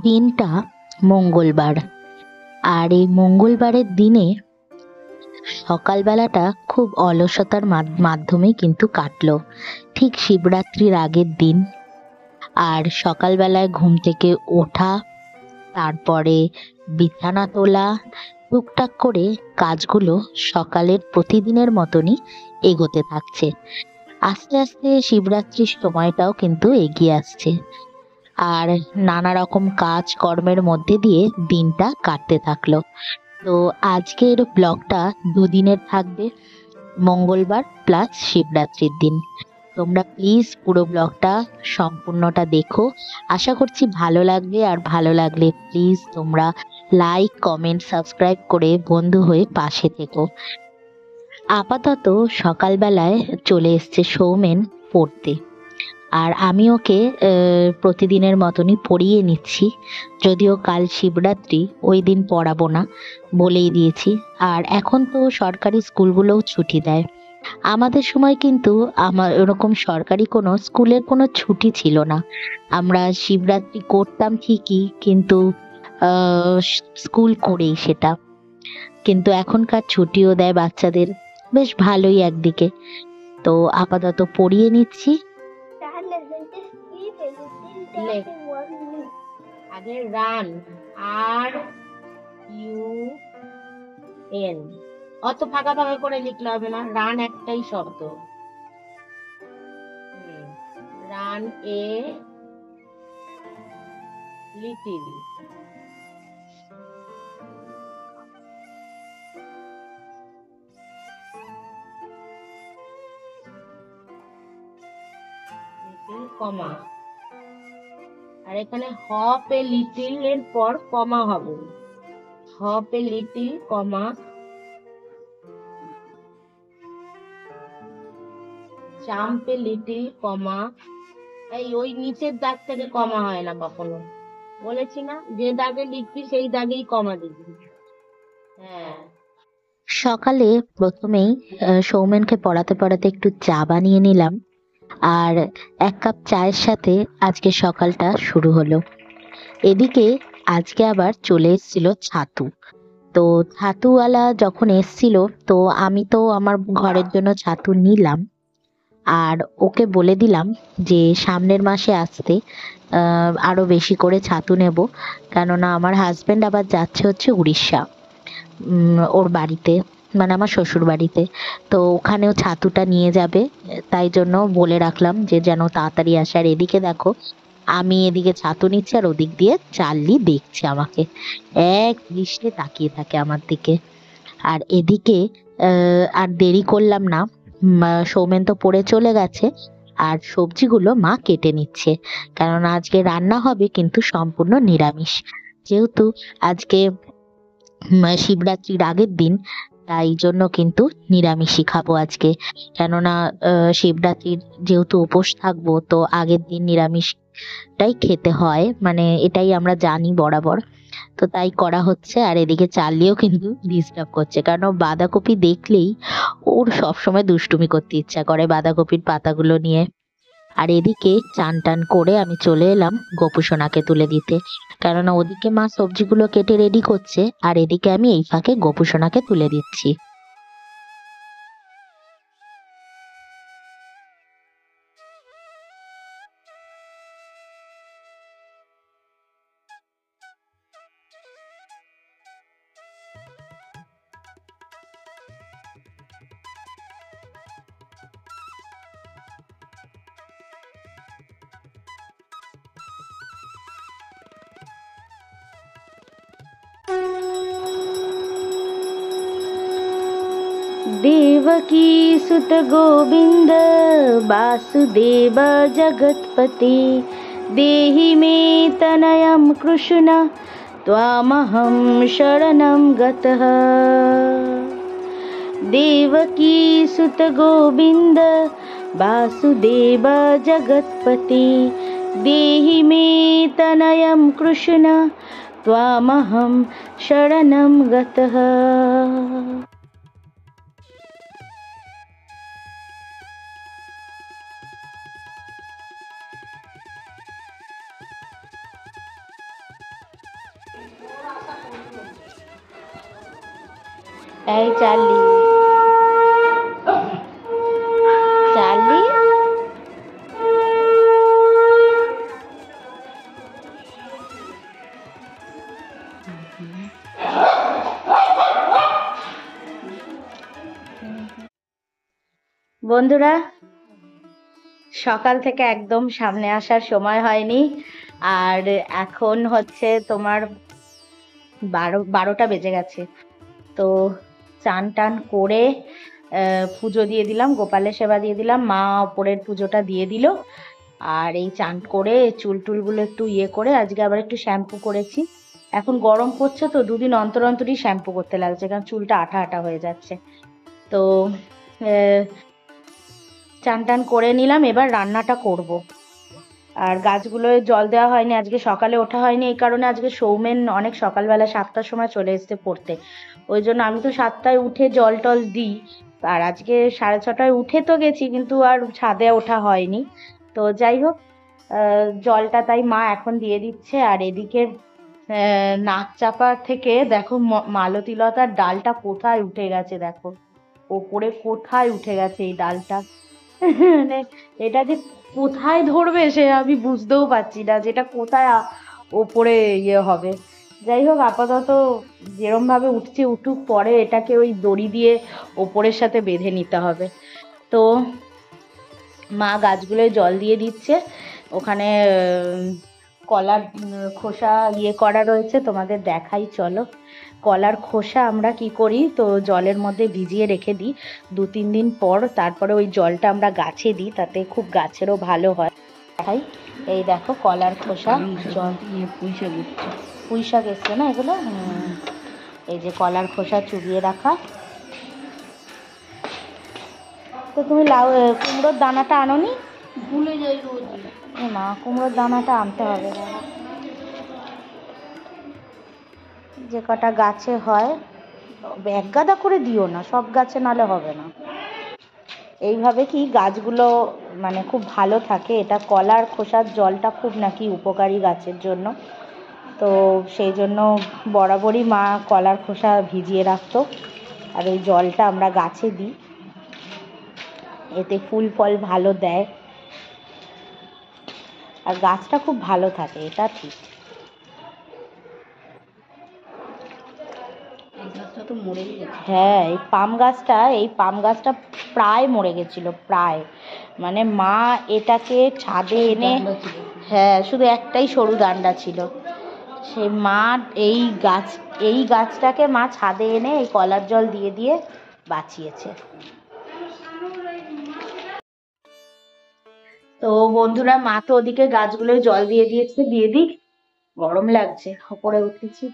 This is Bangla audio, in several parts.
দিনটা মঙ্গলবার। আর এই মঙ্গলবারের দিনে সকালবেলাটা খুব অলসতার মাধ্যমেই কিন্তু কাটলো। ঠিক শিবরাত্রির আগের দিন। আর সকালবেলায় ঘুম থেকে ওঠা, তারপরে বিছানা তোলা, টুকটাক করে কাজগুলো সকালের প্রতিদিনের মতনই এগোতে থাকছে। আস্তে আস্তে শিবরাত্রির সময়টাও কিন্তু এগিয়ে আসছে। আর নানা রকম কাজ কর্মের মধ্যে দিয়ে দিনটা কাটতে থাকলো। তো আজকের ব্লগটা দুদিনের থাকবে, মঙ্গলবার প্লাস শিবরাত্রির দিন। তোমরা প্লিজ পুরো ব্লগটা সম্পূর্ণটা দেখো। আশা করছি ভালো লাগবে, আর ভালো লাগলে প্লিজ তোমরা লাইক কমেন্ট সাবস্ক্রাইব করে বন্ধু হয়ে পাশে থেকো। আপাতত সকালবেলায় চলে এসছে সৌমেন পড়তে। আর আমি ওকে প্রতিদিনের মতনই পড়িয়ে নিচ্ছি। যদিও কাল শিবরাত্রি, ওই দিন পড়াবো না বলেই দিয়েছি। আর এখন তো সরকারি স্কুলগুলোও ছুটি দেয়। আমাদের সময় কিন্তু আমার ওরকম সরকারি কোনো স্কুলের কোনো ছুটি ছিল না। আমরা শিবরাত্রি করতাম ঠিকই, কিন্তু স্কুল করেই সেটা। কিন্তু এখনকার ছুটিও দেয় বাচ্চাদের, বেশ ভালোই একদিকে। তো আপাতত পড়িয়ে নিচ্ছি। লে, আগে রান, আর ইউ এন। অত ফাঁকা ফাঁকা করে লিখলে হবে না, রান একটাই শব্দ। Run a little. Little comma, আর এখানে হপ এ লিটিল এর পর কমা হবে। Hop a little comma, jump a little comma. এই ওই নিচের দাগ থেকে কমা হয় না কখনো, বলেছি না? যে দাগে লিখবি সেই দাগেই কমা দিবি। হ্যাঁ। সকালে প্রথমেই সৌমেনকে পড়াতে পড়াতে একটু চা বানিয়ে নিলাম। আর এক কাপ চায়ের সাথে আজকে সকালটা শুরু হলো। এদিকে আজকে আবার চলে এসেছিল ছাতু। তো ছাতুওয়ালা যখন এসছিল, তো আমি তো আমার ঘরের জন্য ছাতু নিলাম। আর ওকে বলে দিলাম যে সামনের মাসে আসতে আরো বেশি করে ছাতু নেব। কেননা আমার হাজবেন্ড আবার যাচ্ছে হচ্ছে উড়িষ্যা, ওর বাড়িতে, মানে আমার শ্বশুর বাড়িতে। তো ওখানেও ছাতুটা নিয়ে যাবে। তাই জন্য বলে রাখলাম যে যেন তাড়াতাড়ি আসে। আর এদিকে দেখো, আমি এদিকে ছাতু নিচ্ছি আর ওদিক দিয়ে চার্লি দেখছে আমাকে, এক দৃষ্টে তাকিয়ে থাকে আমার দিকে। আর এদিকে আর দেরি করলাম না। সৌমেন তো পড়ে চলে গেছে। আর সবজিগুলো মা কেটে নিচ্ছে, কেননা আজকে রান্না হবে কিন্তু সম্পূর্ণ নিরামিষ। যেহেতু আজকে শিবরাত্রির আগের দিন, তাই জন্য কিন্তু নিরামিষই খাবো আজকে। কেননা শিবরাত্রির যেহেতু উপোস থাকবো, তো আগের দিন নিরামিষটাই খেতে হয়, মানে এটাই আমরা জানি বরাবর। তো তাই করা হচ্ছে। আর এদিকে চার্লিও কিন্তু ডিস্টার্ব করছে, কারণ ও বাঁধাকপি দেখলেই ওর সবসময় দুষ্টুমি করতে ইচ্ছা করে বাঁধাকপির পাতাগুলো নিয়ে। আর এদিকে চান টান করে আমি চলে এলাম গোপুসোনাকে তুলে দিতে, কেননা ওদিকে মা সবজিগুলো কেটে রেডি করছে, আর এদিকে আমি এই ফাঁকে গোপুসোনাকে তুলে দিচ্ছি। देवकी सुत गोविंद वासुदेव जगत्पति, देहि मे तनयं कृष्ण त्वामहं शरणं गतः। देवकी सुत गोविंद वासुदेव जगत्पति, देहि मे तनयं कृष्ण त्वामहं शरणं गतः। এই চার্লি, চার্লি, বন্ধুরা সকাল থেকে একদম সামনে আসার সময় হয়নি, আর এখন হচ্ছে তোমার 12টা বেজে গেছে। তো চান টান করে পুজো দিয়ে দিলাম, গোপালের সেবা দিয়ে দিলাম, মা ওপরের পুজোটা দিয়ে দিল। আর এই চান করে চুল টুলগুলো একটু করে আজকে আবার একটু শ্যাম্পু করেছি। এখন গরম পড়ছে তো দুদিন অন্তর অন্তরই শ্যাম্পু করতে লাগছে, কারণ চুলটা আঠা আঠা হয়ে যাচ্ছে। তো চান টান করে নিলাম, এবার রান্নাটা করব। আর গাছগুলোয় জল দেওয়া হয়নি, আজকে সকালে ওঠা হয়নি, এই কারণে আজকে সৌমেন অনেক সকালবেলা 7টার সময় চলে এসছে পড়তে। ওই জন্য আমি তো 7টায় উঠে জল টল দিই, আর আজকে 6:30টায় উঠে তো গেছি, কিন্তু আর ছাদে ওঠা হয়নি। তো যাই হোক, জলটা তাই মা এখন দিয়ে দিচ্ছে। আর এদিকে নাক চাপা থেকে দেখো মালতীলতার ডালটা কোথায় উঠে গেছে, দেখো ওপরে কোথায় উঠে গেছে এই ডালটা। মানে এটা যে কোথায় ধরবে সে আমি বুঝতেও পারছি না, যেটা কোথায় ওপরে হবে। যাই হোক, আপাতত যেরম ভাবে উঠছে উঠুক, পরে এটাকে ওই দড়ি দিয়ে ওপরের সাথে বেঁধে নিতে হবে। তো মা গাছগুলোয় জল দিয়ে দিচ্ছে। ওখানে কলার খোসা করা রয়েছে, তোমাদের দেখাই চলো। কলার খোসা আমরা কি করি, তো জলের মধ্যে ভিজিয়ে রেখে দিই 2-3 দিন পর, তারপরে ওই জলটা আমরা গাছে দিই, তাতে খুব গাছেরও ভালো হয়। দেখাই, এই দেখো কলার খোসা, পুঁই শাক এসছে না এগুলো, এই যে কলার খোসা চুবিয়ে রাখা। তো তুমি কুমড়োর দানাটা আনোনি? ভুলে যাই রোজ। না, কুমড়োর দানাটা আনতে হবে, যে কটা গাছে হয়। এক গাদা করে দিও না, সব গাছে নালে হবে না। এইভাবে কি গাছগুলো মানে খুব ভালো থাকে। এটা কলার খোসার জলটা খুব নাকি উপকারী গাছের জন্য, তো সেই জন্য বরাবরই মা কলার খোসা ভিজিয়ে রাখতো, আর ওই জলটা আমরা গাছে দিই, এতে ফুল ফল ভালো দেয় আর গাছটা খুব ভালো থাকে, এটা ঠিক। হ্যাঁ, এই পাম গাছটা প্রায় মরে গেছিল, প্রায়। মানে মা এটাকে ছাদে এনে, হ্যাঁ শুধু একটাই সরু ডান্ডা ছিল, সেই মা এই গাছটাকে মা ছাদে এনে এই কলার জল দিয়ে দিয়ে বাঁচিয়েছে। তো বন্ধুরা, মা তো ওদিকে গাছগুলোয় জল দিয়ে দিয়েছে, দিয়ে দিক, গরম লাগছে, ওপরে উঠেছি,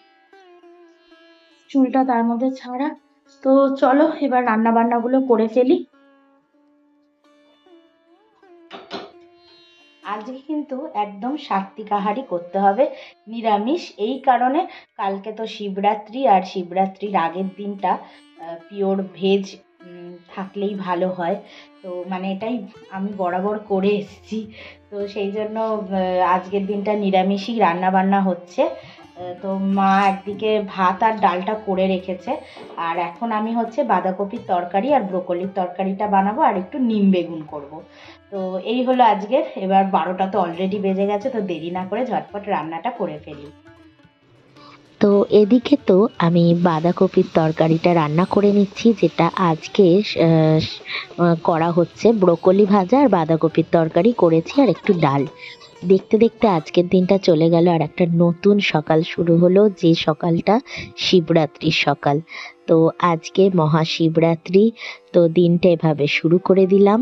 চুলটা তার মধ্যে ছাড়া। তো চলো এবার রান্না বান্না গুলো করে ফেলি। আজকে কিন্তু একদম সাত্বিক আহারই করতে হবে, নিরামিষ। এই কারণে কালকে তো শিবরাত্রি, আর শিবরাত্রির আগের দিনটা পিওর ভেজ থাকলেই ভালো হয়। তো মানে এটাই আমি বরাবর করে এসেছি, তো সেই জন্য আজকের দিনটা নিরামিষই রান্না বান্না হচ্ছে। তো মা একদিকে ভাত আর ডালটা করে রেখেছে, আর এখন আমি হচ্ছে বাঁধাকপির তরকারি আর ব্রোকলির তরকারিটা বানাবো, আর একটু নিম বেগুন করবো। তো এই হলো আজকের। এবার 12টা তো অলরেডি বেজে গেছে, তো দেরি না করে ঝটপট রান্নাটা করে ফেলি। তো এদিকে তো আমি বাঁধাকপির তরকারিটা রান্না করে নিচ্ছি, যেটা আজকে করা হচ্ছে। ব্রোকলি ভাজা আর বাঁধাকপির তরকারি করেছি, আর একটু ডাল। দেখতে দেখতে আজকের দিনটা চলে গেল, আর একটা নতুন সকাল শুরু হলো, যে সকালটা শিবরাত্রির সকাল। তো আজকে মহাশিবরাত্রি, তো দিনটা এভাবে শুরু করে দিলাম।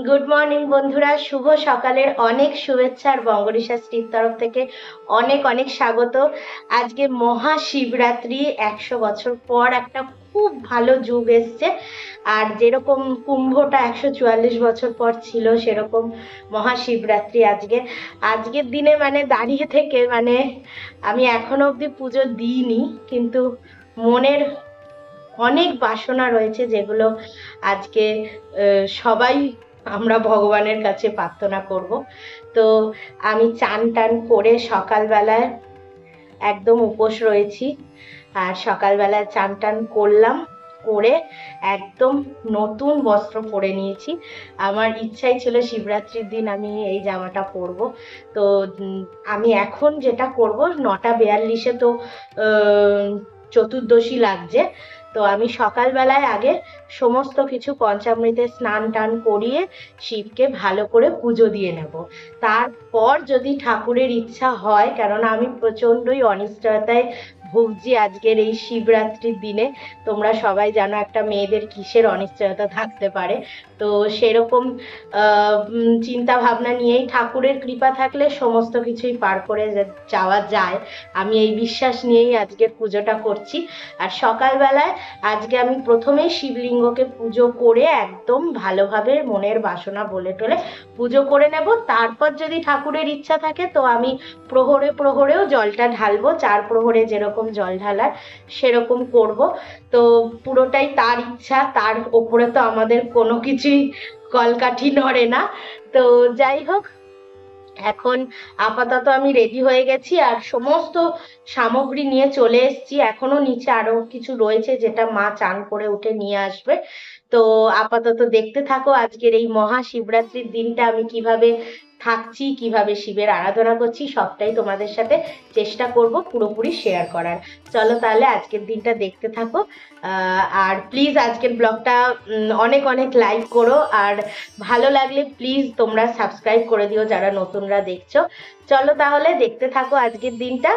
গুড মর্নিং বন্ধুরা, শুভ সকালের অনেক শুভেচ্ছা, আর বঙ্গরিশাস্ত্রীর তরফ থেকে অনেক অনেক স্বাগত। আজকে মহাশিবরাত্রি, 100 বছর পর একটা খুব ভালো যুগ এসছে। আর যেরকম কুম্ভটা 144 বছর পর ছিল, সেরকম মহাশিবরাত্রি আজকের দিনে মানে দাঁড়িয়ে থেকে, মানে আমি এখনো অবধি পুজো দিইনি, কিন্তু মনের অনেক বাসনা রয়েছে, যেগুলো আজকে সবাই আমরা ভগবানের কাছে প্রার্থনা করব। তো আমি চান টান করে সকালবেলায় একদম উপোস রয়েছি, আর সকালবেলা চান টান করলাম, করে একদম নতুন বস্ত্র পরে নিয়েছি। আমার ইচ্ছাই ছিল শিবরাত্রির দিন আমি এই জামাটা পরবো। তো আমি এখন যেটা করব, 9:42 তো আহ, চতুর্দশী লাগছে। তো আমি সকালবেলায় আগে সমস্ত কিছু পঞ্চামৃতে স্নান টান করিয়ে শিবকে ভালো করে পুজো দিয়ে নেব। তারপর যদি ঠাকুরের ইচ্ছা হয়, কেননা আমি প্রচন্ডই অনিশ্চয়তায় ভুগছি আজকের এই শিবরাত্রির দিনে। তোমরা সবাই জানো একটা মেয়েদের কিসের অনিশ্চয়তা থাকতে পারে। তো সেরকম চিন্তা ভাবনা নিয়েই, ঠাকুরের কৃপা থাকলে সমস্ত কিছুই পার করে যাওয়া যায়, আমি এই বিশ্বাস নিয়েই আজকের পুজোটা করছি। আর সকালবেলায় আজকে আমি প্রথমেই শিবলিঙ্গকে পুজো করে একদম ভালোভাবে মনের বাসনা বলে টলে পুজো করে নেব। তারপর যদি ঠাকুরের ইচ্ছা থাকে তো আমি প্রহরে প্রহরেও জলটা ঢালবো, 4 প্রহরে যেরকম জল ঢালার সেরকম করব। তো পুরোটাই তার ইচ্ছা, তার ওপরে তো আমাদের কোনো কিছুই কলকাঠি নড়ে না। তো যাই হোক, এখন আপাতত আমি রেডি হয়ে গেছি আর সমস্ত সামগ্রী নিয়ে চলে এসেছি। এখনো নিচে আরো কিছু রয়েছে যেটা মা চান করে উঠে নিয়ে আসবে। তো আপাতত দেখতে থাকো আজকের এই মহাশিবরাত্রির দিনটা আমি কিভাবে থাকছি, কিভাবে শিবের আরাধনা করছি, সবটাই তোমাদের সাথে চেষ্টা করব পুরোপুরি শেয়ার করার। চলো তাহলে আজকের দিনটা দেখতে থাকো। আর প্লিজ আজকের ব্লগটা অনেক অনেক লাইক করো, আর ভালো লাগলে প্লিজ তোমরা সাবস্ক্রাইব করে দিও যারা নতুনরা দেখছো। চলো তাহলে দেখতে থাকো আজকের দিনটা।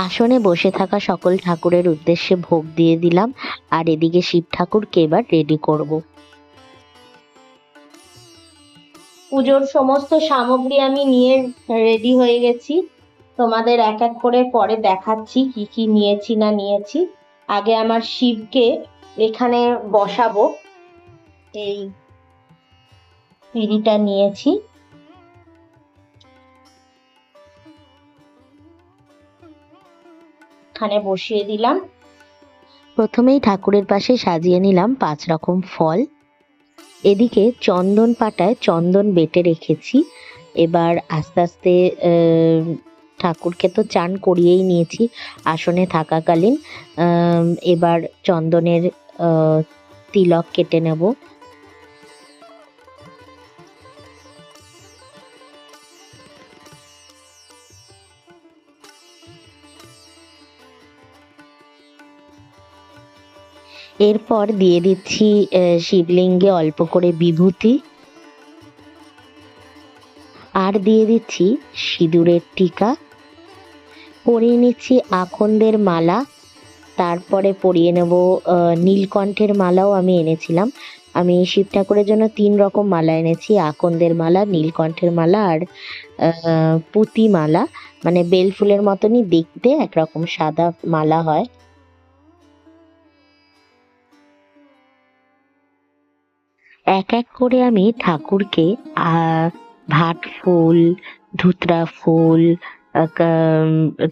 আসনে বসে থাকা সকল ঠাকুরের উদ্দেশ্যে ভোগ দিয়ে দিলাম, আর এদিকে শিব ঠাকুরকে এবার রেডি করব। পুজোর সমস্ত সামগ্রী আমি নিয়ে রেডি হয়ে গেছি। তোমাদের এক এক করে পরে দেখাচ্ছি কি কি নিয়েছি না নিয়েছি। আগে আমার শিবকে এখানে বসাবো, এই পিঁড়িটা নিয়েছি, এখানে বসিয়ে দিলাম। প্রথমেই ঠাকুরের পাশে সাজিয়ে নিলাম 5 রকম ফল। এদিকে চন্দন পাটায় চন্দন বেটে রেখেছি। এবার আস্তে আস্তে ঠাকুরকে তো চান করিয়েই নিয়েছি আসনে থাকাকালীন। এবার চন্দনের তিলক কেটে নেব। এরপর দিয়ে দিচ্ছি শিবলিঙ্গে অল্প করে বিভূতি, আর দিয়ে দিচ্ছি সিঁদুরের টিকা। পরিয়ে নিচ্ছি আকন্দের মালা, তারপরে পরিয়ে নেব নীলকণ্ঠের মালাও আমি এনেছিলাম। আমি শিব ঠাকুরের জন্য 3 রকম মালা এনেছি, আকন্দের মালা, নীলকণ্ঠের মালা আর পুঁতি মালা, মানে বেল ফুলের মতনই দেখতে, একরকম সাদা মালা হয়। এক এক করে আমি ঠাকুরকে ভাট ফুল, ধুতরা ফুল,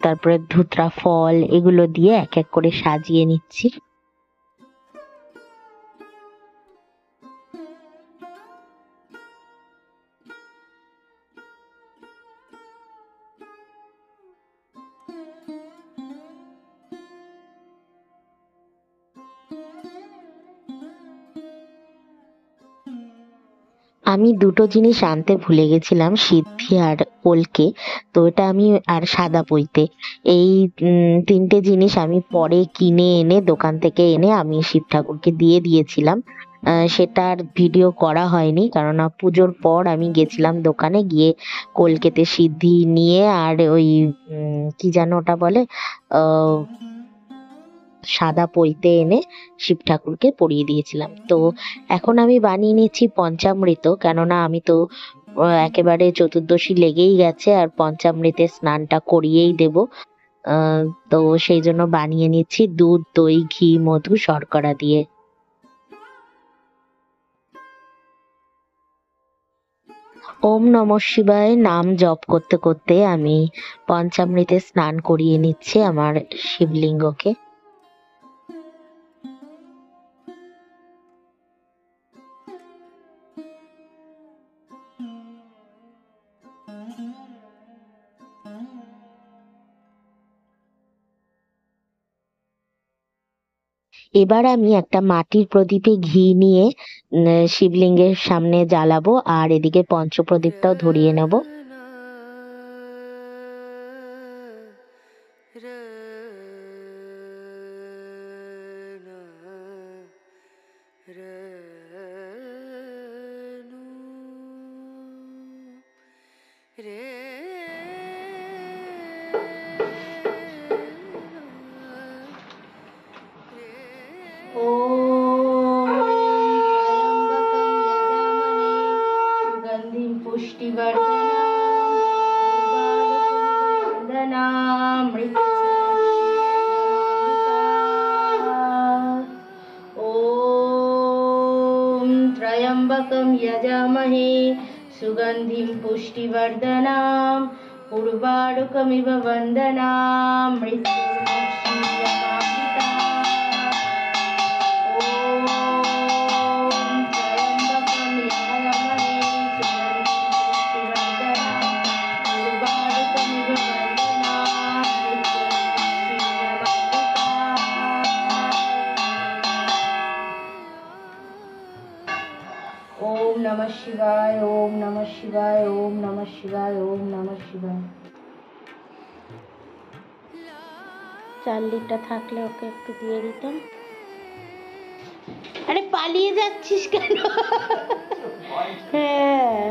তারপরে ধুতরা ফল, এগুলো দিয়ে এক এক করে সাজিয়ে নিচ্ছি। আমি দুটো জিনিস আনতে ভুলে গেছিলাম, সিদ্ধি আর কলকে। তো এটা আমি, আর সাদা পইতে, এই 3টে জিনিস আমি পরে কিনে এনে, দোকান থেকে এনে আমি শিব ঠাকুরকে দিয়ে দিয়েছিলাম। সেটার ভিডিও করা হয়নি, কারণ পুজোর পর আমি গেছিলাম দোকানে, গিয়ে কলকেতে সিদ্ধি নিয়ে আর ওই কি যেন ওটা বলে, আহ সাদা পইতে এনে শিব ঠাকুরকে পরিয়ে দিয়েছিলাম। তো এখন আমি বানিয়ে নিচ্ছি পঞ্চামৃত, কেননা আমি তো একেবারে চতুর্দশী লেগেই গেছে, আর পঞ্চামৃতে স্নানটা করিয়েই দেব। আহ তো সেই জন্য বানিয়ে নিচ্ছি দুধ, দই, ঘি, মধু, শর্করা দিয়ে। ওম নমঃ শিবায় নাম জপ করতে করতে আমি পঞ্চামৃতে স্নান করিয়ে নিচ্ছি আমার শিবলিঙ্গকে। এবার আমি একটা মাটির প্রদীপে ঘি নিয়ে শিবলিঙ্গের সামনে জ্বালাবো, আর এদিকে পঞ্চপ্রদীপটাও ধরিয়ে নেব। सुगन्धिं पुष्टिवर्धनम् ॐ त्र्यम्बकं यजामहे सुगन्धिं पुष्टिवर्धनम् उर्वारुकमिव वन्दनाम् ओम नमः शिवाय, ओम नमः शिवाय, ओम नमः शिवाय, ओम नमः शिवाय। চাল্লিটা থাকলে ওকে একটু দিয়ে দিতাম। আরে পালিয়ে যাচ্ছিস কেন? হ্যাঁ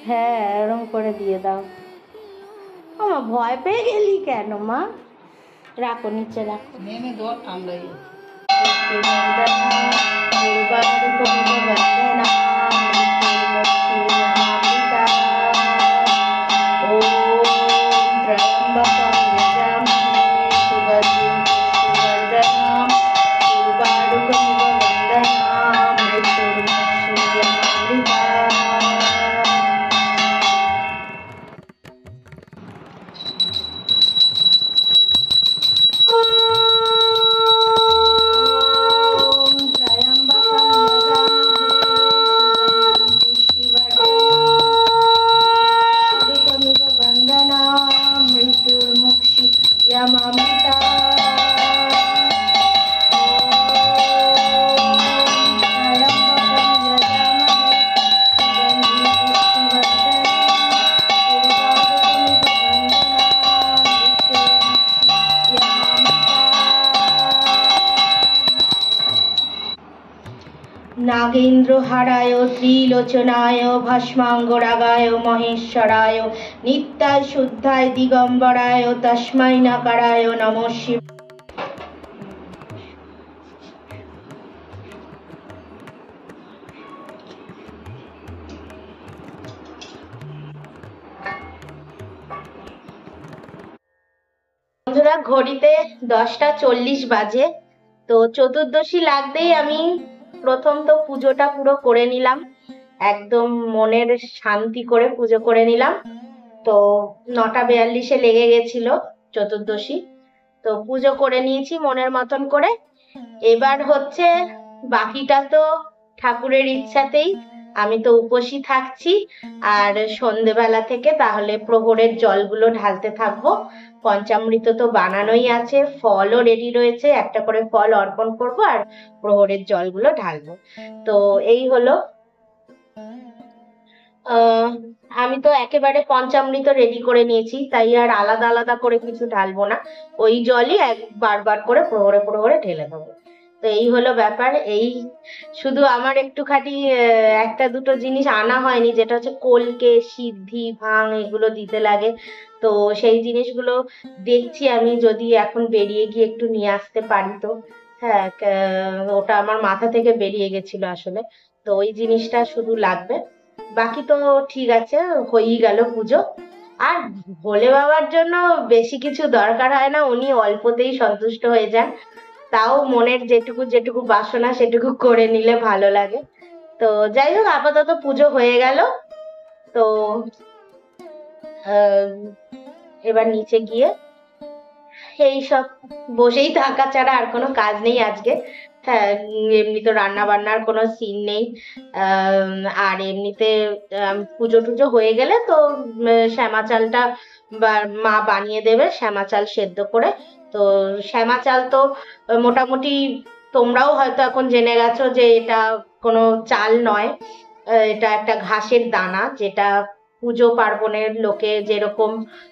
হ্যাঁ, এরকম করে দিয়ে দাও। মা ভয় পেয়ে গেলি কেন মা? রাখো, নিচে রাখো। নেমে দেওয়ার ঠান্ডাই नागेन्द्रहाराय त्रिलोचनाय भस्मांगरागाय महेश्वराय नित्याय शुद्धाय दिगंबराय तस्मै नकाराय नमः शिवाय। বন্ধুরা, ঘড়িতে 10:40 বাজে। তো চতুর্দশী লাগতেই আমি প্রথম তো পুজোটা পুরো করে নিলাম, একদম মনের শান্তি করে পুজো করে নিলাম। তো 9:42 লেগে গেছিল চতুর্দশী, তো পুজো করে নিয়েছি মনের মতন করে। এবার হচ্ছে বাকিটা তো ঠাকুরের ইচ্ছাতেই, আমি তো উপোসই থাকছি। আর সন্ধেবেলা থেকে তাহলে প্রহরের জলগুলো ঢালতে থাকবো। পঞ্চামৃত তো বানানোই আছে, ফলও রেডি রয়েছে, একটা করে ফল অর্পণ করব আর প্রহরের জলগুলো ঢালবো। তো এই হলো, আমি তো একেবারে পঞ্চামৃত রেডি করে নিয়েছি, তাই আর আলাদা আলাদা করে কিছু ঢালবো না, ওই জলই বারবার করে প্রহরে প্রহরে ঢেলে দেবো। তো এই হলো ব্যাপার। এই শুধু আমার একটুখানি একটা দুটো জিনিস আনা হয়নি, যেটা হচ্ছে কলকে, সিদ্ধি, ভাং এগুলো দিতে লাগে। তো সেই জিনিসগুলো দেখছি আমি যদি এখন বেরিয়ে গিয়ে একটু নিয়ে আসতে পারি। তো হ্যাঁ, ওটা আমার মাথা থেকে বেরিয়ে গেছিল আসলে। তো ওই জিনিসটা শুধু লাগবে, বাকি তো ঠিক আছে, হয়েই গেল পুজো। আর ভোলে বাবার জন্য বেশি কিছু দরকার হয় না, উনি অল্পতেই সন্তুষ্ট হয়ে যান। তাও মনের যেটুকু যেটুকু বাসনা সেটুকু করে নিলে ভালো লাগে। তো যাই হোক, আপাতত পুজো হয়ে গেল। তো এবার নিচে গিয়ে এই সব বসেই থাকা ছাড়া আর কোনো কাজ নেই আজকে। হ্যাঁ, এমনি তো রান্না বান্নার কোনো সিন নেই। আর এমনিতে পুজো টুজো হয়ে গেলে তো শ্যামা চালটা মা বানিয়ে দেবে, শ্যামা চাল সেদ্ধ করে তো শ্যামা চাল তো মোটামুটি তোমরাও হয়তো এখন জেনে গেছো যে এটা কোনো চাল নয়, এটা একটা ঘাসের দানা, যেটা পুজো পার্বণের লোকে যেরকম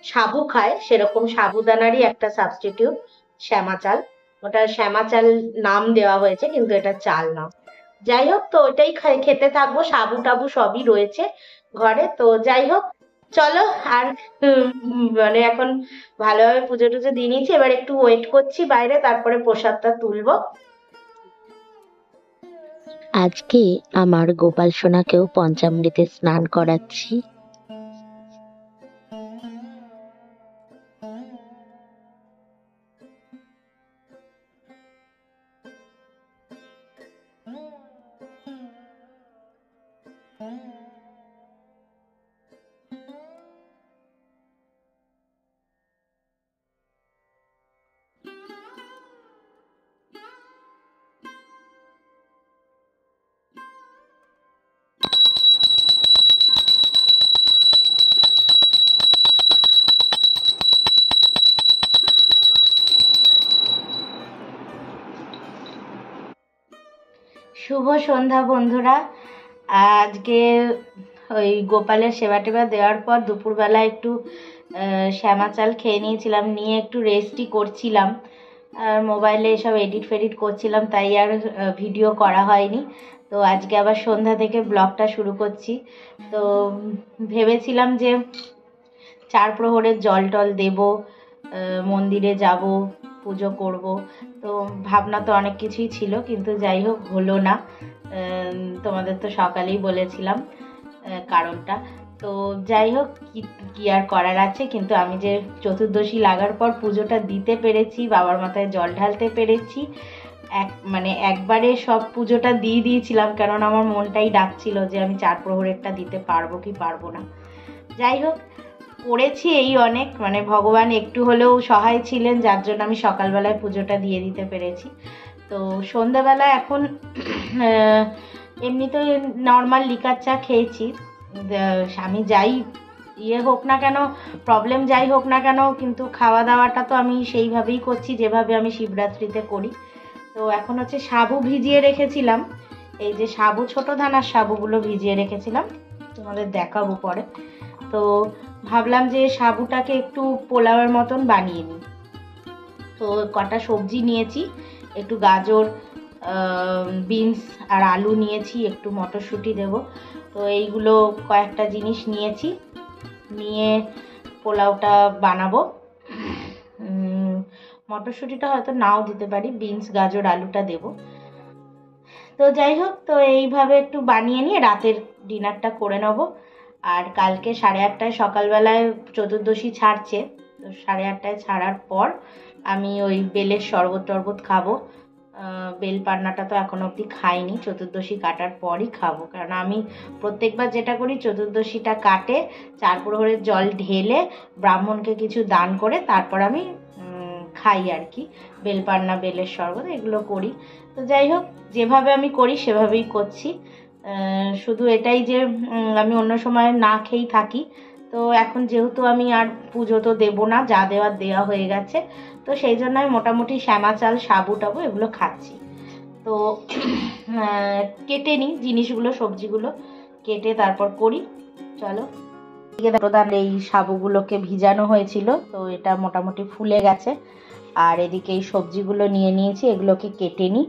সাবু খায় সেরকম সাবুদানারই একটা সাবস্টিটিউট শ্যামা চাল। ওটা শ্যামা চাল নাম দেওয়া হয়েছে, কিন্তু এটা চাল না। যাই হোক, তো ওইটাই খেতে থাকবো, সাবু টাবু সবই রয়েছে ঘরে। তো যাই হোক, চলো। আর মানে এখন ভালোভাবে পুজো টুজো দিয়ে নিয়েছি, এবার একটু ওয়েট করছি বাইরে, তারপরে প্রসাদটা তুলবো। আজকে আমার গোপাল সোনাকেও পঞ্চামৃতে স্নান করাচ্ছি। শুভ সন্ধ্যা বন্ধুরা। আজকে ওই গোপালের সেবা টেবা দেওয়ার পর দুপুরবেলা একটু শ্যামা চাল খেয়ে নিয়েছিলাম, নিয়ে একটু রেস্টই করছিলাম। আর মোবাইলে এসব এডিট ফেডিট করছিলাম, তাই আর ভিডিও করা হয়নি। তো আজকে আবার সন্ধ্যা থেকে ব্লগটা শুরু করছি। তো ভেবেছিলাম যে চার প্রহরের জল টল দেব, মন্দিরে যাব, পুজো করব। তো ভাবনা তো অনেক কিছুই ছিল, কিন্তু যাই হোক হলো না। তোমাদের তো সকালেই বলেছিলাম কারণটা। তো যাই হোক, কি কি আর করার আছে। কিন্তু আমি যে চতুর্দশী লাগার পর পুজোটা দিতে পেরেছি, বাবার মাথায় জল ঢালতে পেরেছি, মানে একবারে সব পুজোটা দিয়ে দিয়েছিলাম, কারণ আমার মনটাই ডাকছিল যে আমি চার প্রহরেরটা দিতে পারবো কি পারবো না। যাই হোক, করেছি এই অনেক, মানে ভগবান একটু হলেও সহায় ছিলেন, যার জন্য আমি সকালবেলায় পুজোটা দিয়ে দিতে পেরেছি। তো সন্ধ্যাবেলা এখন এমনিতে নর্মাল লিকার চা খেয়েছি। আমি যাই হোক না কেন, প্রবলেম যাই হোক না কেন, কিন্তু খাওয়া দাওয়াটা তো আমি সেইভাবেই করছি যেভাবে আমি শিবরাত্রিতে করি। তো এখন হচ্ছে সাবু ভিজিয়ে রেখেছিলাম, এই যে সাবু, ছোট দানার সাবুগুলো ভিজিয়ে রেখেছিলাম, তোমাদের দেখাবো পরে। তো ভাবলাম যে সাবুটাকে একটু পোলাওয়ের মতন বানিয়ে নিই। তো কটা সবজি নিয়েছি, একটু গাজর, বিনস আর আলু নিয়েছি, একটু মটরশুঁটি দেব। তো এইগুলো কয়েকটা জিনিস নিয়েছি, নিয়ে পোলাওটা বানাবো। মটরশুঁটিটা হয়তো নাও দিতে পারি, বিনস গাজর আলুটা দেব। তো যাই হোক, তো এইভাবে একটু বানিয়ে নিয়ে রাতের ডিনারটা করে নেবো। আর কালকে 8:30 সকালবেলায় চতুর্দশী ছাড়ছে, তো 8:30 ছাড়ার পর আমি ওই বেলের শরবত টরবত খাবো। বেল পান্নাটা তো এখনো অবধি খাইনি, চতুর্দশী কাটার পরই খাবো। কারণ আমি প্রত্যেকবার যেটা করি, চতুর্দশীটা কাটে চার প্রহরের জল ঢেলে ব্রাহ্মণকে কিছু দান করে তারপর আমি খাই আর কি। বেলপান্না, বেলের শরবত এগুলো করি। তো যাই হোক, যেভাবে আমি করি সেভাবেই করছি। শুধু এটাই যে আমি অন্য সময় না খেয়েই থাকি। তো এখন যেহেতু আমি আর পুজো তো দেবো না, যা দেওয়ার দেওয়া হয়ে গেছে, তো সেই জন্য আমি মোটামুটি শ্যামা চাল, সাবু টাবু এগুলো খাচ্ছি। তো কেটে নিই জিনিসগুলো, সবজিগুলো কেটে তারপর করি। চলো। প্রধান এই সাবুগুলোকে ভিজানো হয়েছিল, তো এটা মোটামুটি ফুলে গেছে। আর এদিকে এই সবজিগুলো নিয়ে নিয়েছি, এগুলোকে কেটে নিই।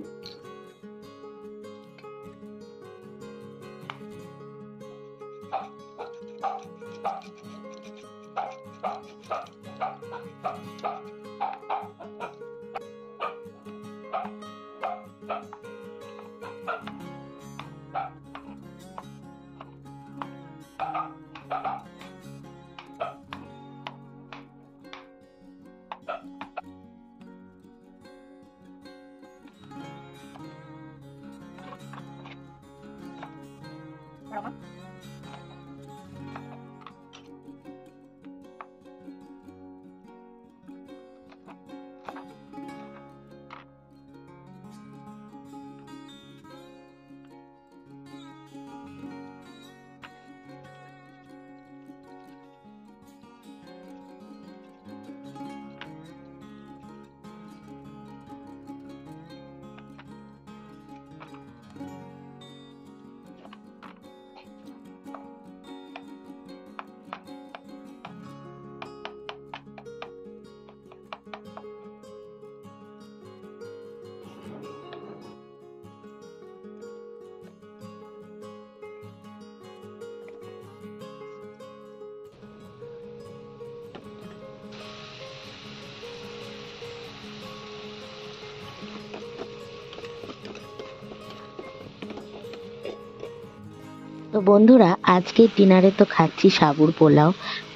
তো বন্ধুরা, আজকে ডিনারে তো খাচ্ছি সাবুর পোলাও।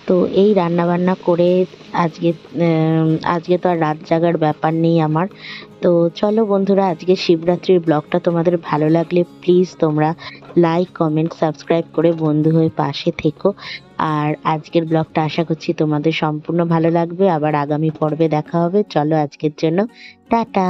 তো এই রান্না বান্না করে আজকে আজকে তো আর রাত জাগার ব্যাপার নেই আমার। তো চলো বন্ধুরা, আজকে শিবরাত্রির ব্লগটা তোমাদের ভালো লাগলে প্লিজ তোমরা লাইক কমেন্ট সাবস্ক্রাইব করে বন্ধু হয়ে পাশে থেকো। আর আজকের ব্লগটা আশা করছি তোমাদের সম্পূর্ণ ভালো লাগবে। আবার আগামী পর্বে দেখা হবে। চলো আজকের জন্য টাটা।